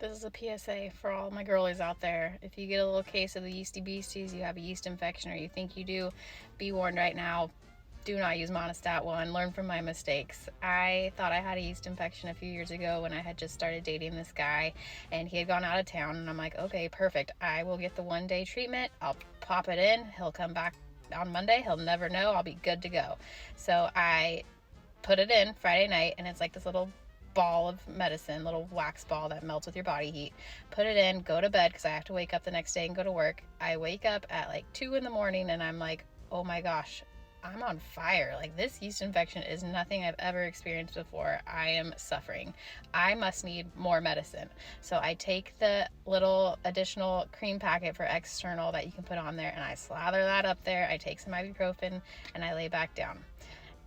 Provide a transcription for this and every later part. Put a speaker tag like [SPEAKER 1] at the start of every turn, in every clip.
[SPEAKER 1] This is a PSA for all my girlies out there. If you get a little case of the yeasty beasties, you have a yeast infection, or you think you do, be warned right now. Do not use Monistat 1. Learn from my mistakes. I thought I had a yeast infection a few years ago when I had just started dating this guy, and he had gone out of town, and I'm like, okay, perfect. I will get the 1-day treatment. I'll pop it in. He'll come back on Monday. He'll never know. I'll be good to go. So I put it in Friday night, and it's like this little ball of medicine, little wax ball that melts with your body heat. Put it in, go to bed, because I have to wake up the next day and go to work. I wake up at like 2 in the morning, and I'm like, oh my gosh, I'm on fire. Like, this yeast infection is nothing I've ever experienced before. I am suffering. I must need more medicine. So I take the little additional cream packet for external that you can put on there, and I slather that up there. I take some ibuprofen, and I lay back down.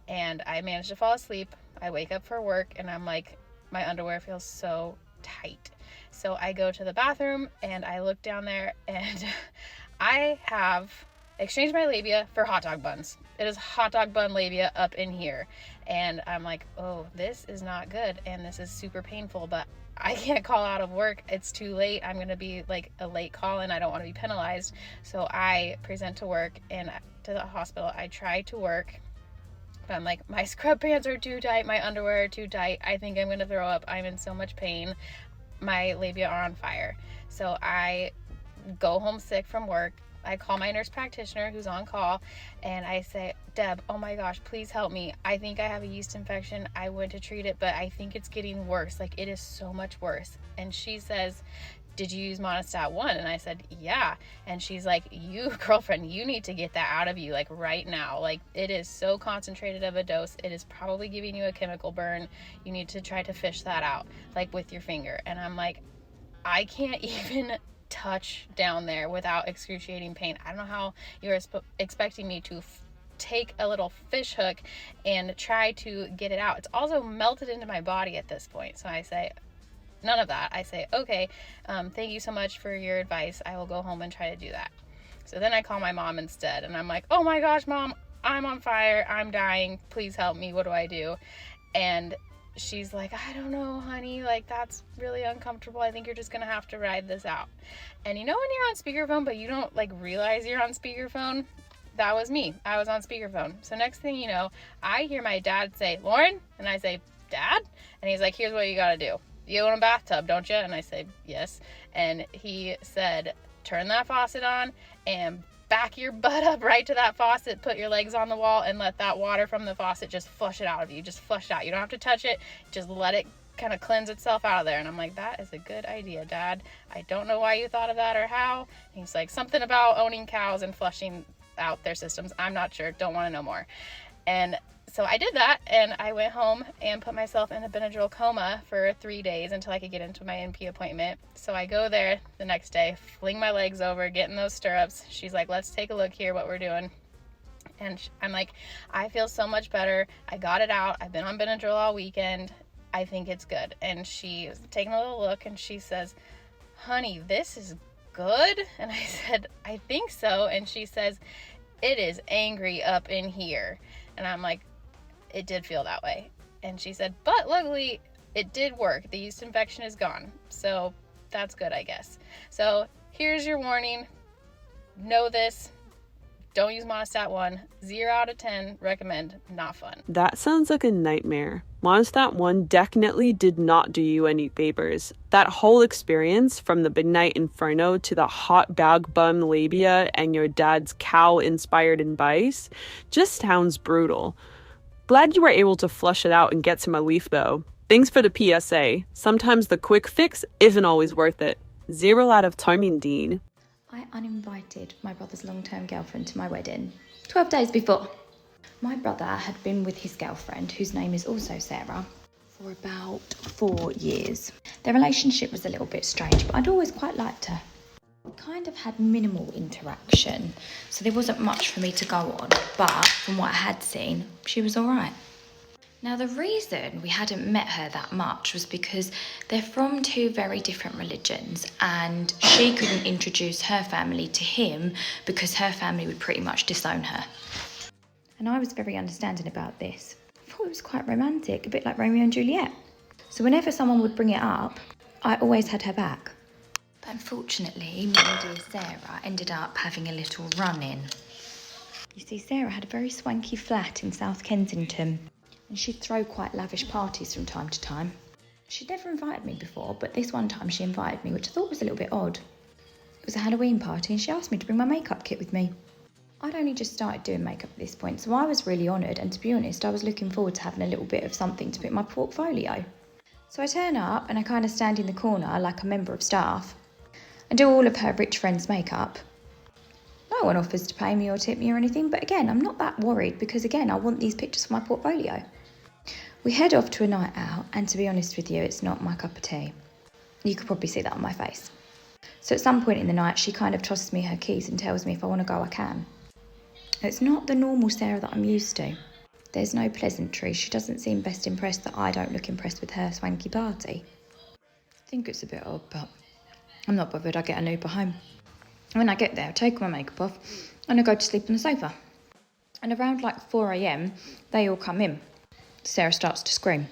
[SPEAKER 1] And I manage to fall asleep. I wake up for work, and I'm like, my underwear feels so tight. So I go to the bathroom, and I look down there, and I have exchanged my labia for hot dog buns. It is hot dog bun labia up in here. And I'm like, oh, this is not good. And this is super painful, but I can't call out of work. It's too late. I'm going to be like a late call, and I don't want to be penalized. So I present to work and to the hospital. I try to work, but I'm like, my scrub pants are too tight. My underwear are too tight. I think I'm going to throw up. I'm in so much pain. My labia are on fire. So I go home sick from work. I call my nurse practitioner who's on call, and I say, Deb, oh my gosh, please help me. I think I have a yeast infection. I went to treat it, but I think it's getting worse. Like, it is so much worse. And she says, did you use Monistat 1? And I said, yeah. And she's like, you, girlfriend, you need to get that out of you, like, right now. Like, it is so concentrated of a dose. It is probably giving you a chemical burn. You need to try to fish that out, like, with your finger. And I'm like, I can't even touch down there without excruciating pain. I don't know how you're expecting me to take a little fish hook and try to get it out. It's also melted into my body at this point. So I say, none of that. I say, okay, thank you so much for your advice. I will go home and try to do that. So then I call my mom instead, and I'm like, oh my gosh, Mom, I'm on fire. I'm dying. Please help me. What do I do? And she's like, I don't know, honey, like, that's really uncomfortable. I think you're just gonna have to ride this out. And you know when you're on speakerphone but you don't like realize you're on speakerphone? That was me. I was on speakerphone. So next thing you know, I hear my dad say, Lauren? And I say, Dad? And he's like, here's what you gotta do. You own a bathtub, don't you? And I say, yes. And he said, turn that faucet on and back your butt up right to that faucet, put your legs on the wall, and let that water from the faucet just flush it out of you. Just flush it out. You don't have to touch it. Just let it kind of cleanse itself out of there. And I'm like, that is a good idea, Dad. I don't know why you thought of that or how. And he's like, something about owning cows and flushing out their systems. I'm not sure. Don't want to know more. And so I did that, and I went home and put myself in a Benadryl coma for 3 days until I could get into my NP appointment. So I go there the next day, fling my legs over, get in those stirrups. She's like, let's take a look here, what we're doing. And I'm like, I feel so much better. I got it out. I've been on Benadryl all weekend. I think it's good. And she's taking a little look, and she says, honey, this is good? And I said, I think so. And she says, it is angry up in here. And I'm like, it did feel that way. And she said, but luckily it did work. The yeast infection is gone. So that's good, I guess. So here's your warning. Know this. Don't use Monistat 1. 0 out of 10. Recommend. Not fun.
[SPEAKER 2] That sounds like a nightmare. Monistat 1 definitely did not do you any favors. That whole experience, from the midnight inferno to the hot bag bun labia and your dad's cow-inspired advice, just sounds brutal. Glad you were able to flush it out and get some relief, though. Thanks for the PSA. Sometimes the quick fix isn't always worth it. 0 out of 10, Dean.
[SPEAKER 3] I uninvited my brother's long-term girlfriend to my wedding 12 days before. My brother had been with his girlfriend, whose name is also Sarah, for about 4 years. Their relationship was a little bit strange, but I'd always quite liked her. We kind of had minimal interaction, so there wasn't much for me to go on, but from what I had seen, she was all right. Now, the reason we hadn't met her that much was because they're from 2 very different religions, and she couldn't introduce her family to him because her family would pretty much disown her. And I was very understanding about this. I thought it was quite romantic, a bit like Romeo and Juliet. So whenever someone would bring it up, I always had her back. But unfortunately, me and dear Sarah ended up having a little run-in. You see, Sarah had a very swanky flat in South Kensington, and she'd throw quite lavish parties from time to time. She'd never invited me before, but this one time she invited me, which I thought was a little bit odd. It was a Halloween party and she asked me to bring my makeup kit with me. I'd only just started doing makeup at this point, so I was really honoured, and to be honest, I was looking forward to having a little bit of something to put in my portfolio. So I turn up and I kind of stand in the corner like a member of staff and do all of her rich friends' makeup. No one offers to pay me or tip me or anything, but again, I'm not that worried because again, I want these pictures for my portfolio. We head off to a night out, and to be honest with you, it's not my cup of tea. You could probably see that on my face. So at some point in the night, she kind of tosses me her keys and tells me if I want to go, I can. It's not the normal Sarah that I'm used to. There's no pleasantry. She doesn't seem best impressed that I don't look impressed with her swanky party. I think it's a bit odd, but I'm not bothered. I get an Uber home. When I get there, I take all my makeup off and I go to sleep on the sofa. And around like 4 a.m, they all come in. Sarah starts to scream.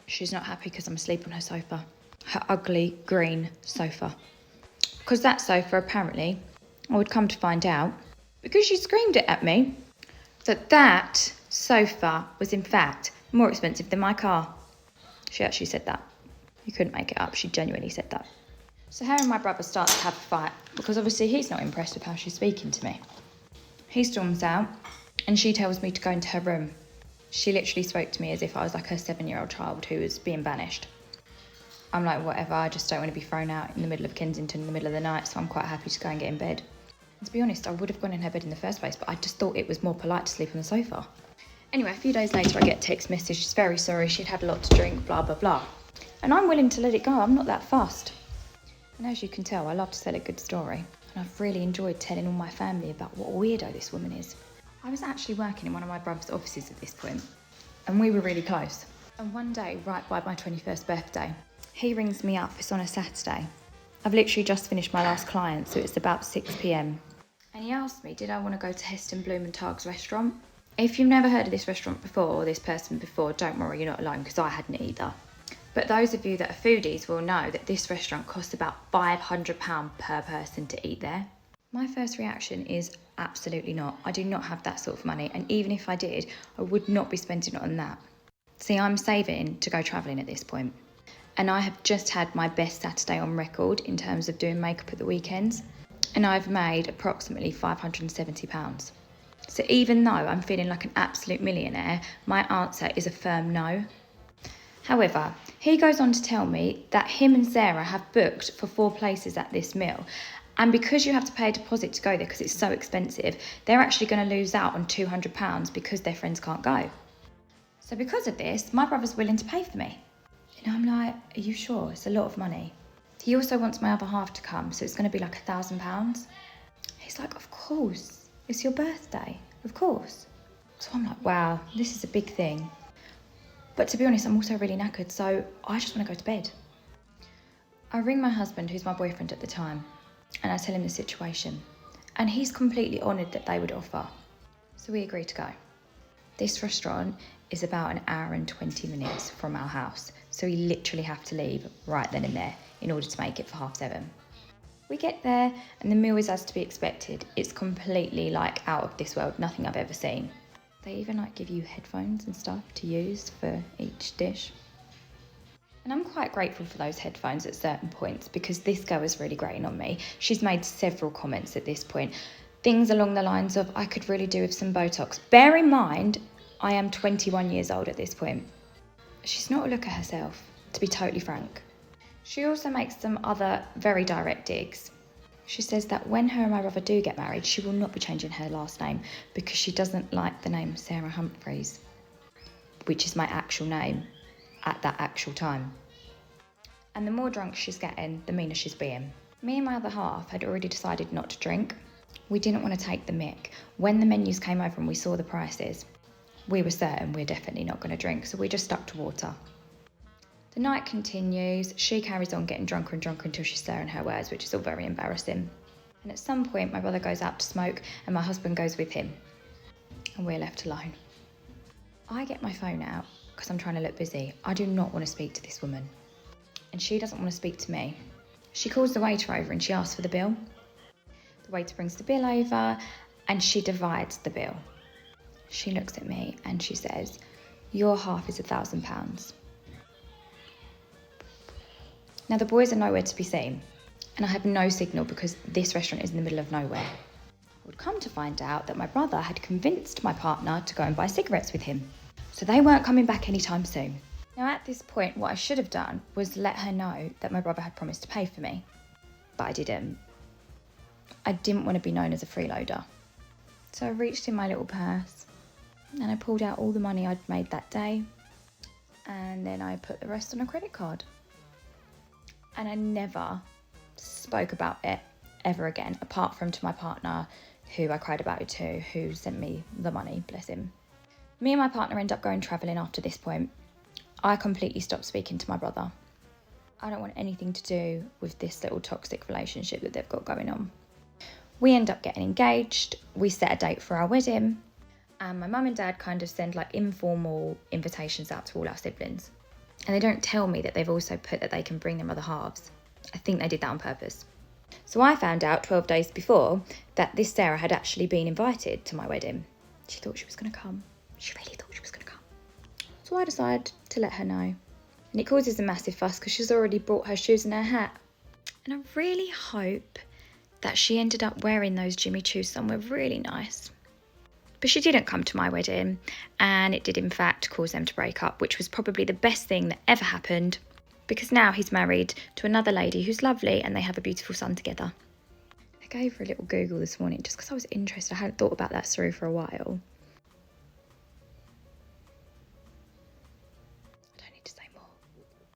[SPEAKER 3] She's not happy because I'm asleep on her sofa. Her ugly green sofa. Because that sofa, apparently, I would come to find out, because she screamed it at me, that sofa was in fact more expensive than my car. She actually said that. You couldn't make it up. She genuinely said that. So her and my brother start to have a fight because obviously he's not impressed with how she's speaking to me. He storms out and she tells me to go into her room. She literally spoke to me as if I was like her 7-year-old child who was being banished. I'm like, whatever, I just don't want to be thrown out in the middle of Kensington in the middle of the night, so I'm quite happy to go and get in bed. And to be honest, I would have gone in her bed in the first place, but I just thought it was more polite to sleep on the sofa. Anyway, a few days later I get a text message, she's very sorry, she'd had a lot to drink, blah, blah, blah. And I'm willing to let it go, I'm not that fussed. And as you can tell, I love to tell a good story. And I've really enjoyed telling all my family about what a weirdo this woman is. I was actually working in one of my brother's offices at this point, and we were really close. And one day, right by my 21st birthday, he rings me up, it's on a Saturday. I've literally just finished my last client, so it's about 6 p.m. And he asked me, did I want to go to Heston Blumenthal's restaurant? If you've never heard of this restaurant before, or this person before, don't worry, you're not alone, because I hadn't either. But those of you that are foodies will know that this restaurant costs about £500 per person to eat there. My first reaction is absolutely not. I do not have that sort of money, and even if I did, I would not be spending it on that. See, I'm saving to go travelling at this point. And I have just had my best Saturday on record in terms of doing makeup at the weekends. And I've made approximately £570. So even though I'm feeling like an absolute millionaire, my answer is a firm no. However, he goes on to tell me that him and Sarah have booked for 4 places at this meal. And because you have to pay a deposit to go there because it's so expensive, they're actually going to lose out on £200 because their friends can't go. So because of this, my brother's willing to pay for me. And I'm like, are you sure? It's a lot of money. He also wants my other half to come, so it's going to be like £1,000. He's like, of course. It's your birthday. Of course. So I'm like, wow, this is a big thing. But to be honest, I'm also really knackered, so I just want to go to bed. I ring my husband, who's my boyfriend at the time, and I tell him the situation. And he's completely honoured that they would offer. So we agree to go. This restaurant is about 1 hour and 20 minutes from our house, so we literally have to leave right then and there in order to make it for 7:30. We get there and the meal is as to be expected. It's completely like out of this world, nothing I've ever seen. They even like give you headphones and stuff to use for each dish. And I'm quite grateful for those headphones at certain points because this girl is really grating on me. She's made several comments at this point. Things along the lines of, I could really do with some Botox. Bear in mind, I am 21 years old at this point. She's not a looker herself, to be totally frank. She also makes some other very direct digs. She says that when her and my brother do get married, she will not be changing her last name because she doesn't like the name Sarah Humphreys, which is my actual name at that actual time. And the more drunk she's getting, the meaner she's being. Me and my other half had already decided not to drink. We didn't want to take the mick. When the menus came over and we saw the prices, we were certain we're definitely not going to drink, so we just stuck to water. The night continues. She carries on getting drunker and drunker until she's slurring her words, which is all very embarrassing. And at some point, my brother goes out to smoke and my husband goes with him. And we're left alone. I get my phone out because I'm trying to look busy. I do not want to speak to this woman. and she doesn't want to speak to me. She calls the waiter over and she asks for the bill. The waiter brings the bill over and she divides the bill. She looks at me and she says, "Your half is £1,000. Now the boys are nowhere to be seen, and I have no signal because this restaurant is in the middle of nowhere. I would come to find out that my brother had convinced my partner to go and buy cigarettes with him, so they weren't coming back anytime soon. Now at this point, what I should have done was let her know that my brother had promised to pay for me, but I didn't. I didn't want to be known as a freeloader. So I reached in my little purse and I pulled out all the money I'd made that day, and then I put the rest on a credit card. And I never spoke about it ever again, apart from to my partner, who I cried about it to, who sent me the money, bless him. Me and my partner end up going travelling after this point. I completely stopped speaking to my brother. I don't want anything to do with this little toxic relationship that they've got going on. We end up getting engaged, we set a date for our wedding, and my mum and dad kind of send like informal invitations out to all our siblings. And they don't tell me that they've also put that they can bring their other halves. I think they did that on purpose. So I found out 12 days before that this Sarah had actually been invited to my wedding. She thought she was going to come. She really thought she was going to come. So I decided to let her know. And it causes a massive fuss because she's already brought her shoes and her hat. And I really hope that she ended up wearing those Jimmy Choos somewhere really nice. But she didn't come to my wedding, and it did in fact cause them to break up, which was probably the best thing that ever happened, because now he's married to another lady who's lovely and they have a beautiful son together. I gave her a little Google this morning just because I was interested. I hadn't thought about that story for a while. I don't need to say more.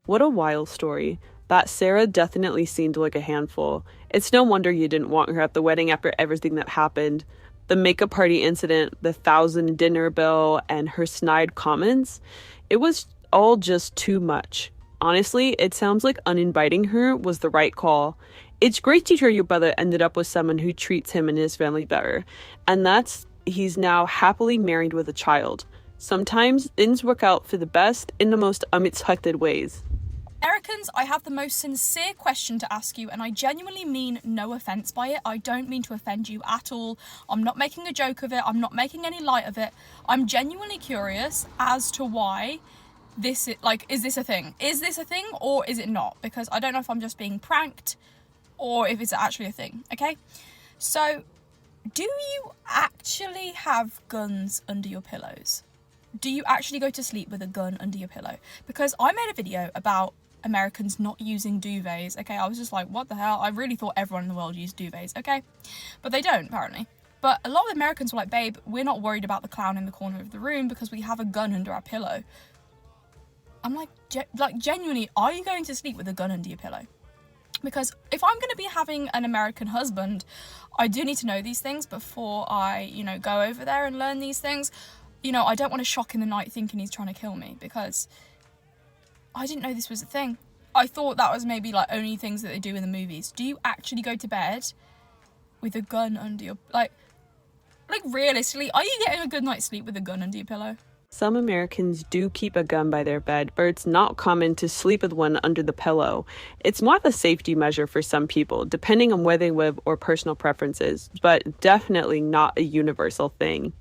[SPEAKER 2] What a wild story. That Sarah definitely seemed like a handful. It's no wonder you didn't want her at the wedding after everything that happened. The makeup party incident, the $1,000 dinner bill, and her snide comments. It was all just too much. Honestly, it sounds like uninviting her was the right call. It's great to hear your brother ended up with someone who treats him and his family better. And he's now happily married with a child. Sometimes things work out for the best in the most unexpected ways.
[SPEAKER 4] Americans, I have the most sincere question to ask you, and I genuinely mean no offence by it. I don't mean to offend you at all. I'm not making a joke of it. I'm not making any light of it. I'm genuinely curious as to why this is, is this a thing? Is this a thing or is it not? Because I don't know if I'm just being pranked or if it's actually a thing, okay? So, do you actually have guns under your pillows? Do you actually go to sleep with a gun under your pillow? Because I made a video about Americans not using duvets, okay? I was just like, what the hell? I really thought everyone in the world used duvets, okay? But they don't, apparently. But a lot of Americans were like, babe, we're not worried about the clown in the corner of the room because we have a gun under our pillow. I'm like, genuinely, are you going to sleep with a gun under your pillow? Because if I'm going to be having an American husband, I do need to know these things before I, go over there and learn these things. I don't want to shock in the night thinking he's trying to kill me, because I didn't know this was a thing. I thought that was maybe only things that they do in the movies. Do you actually go to bed with a gun under your, realistically, are you getting a good night's sleep with a gun under your pillow?
[SPEAKER 2] Some Americans do keep a gun by their bed, but it's not common to sleep with one under the pillow. It's more of a safety measure for some people, depending on where they live or personal preferences, but definitely not a universal thing.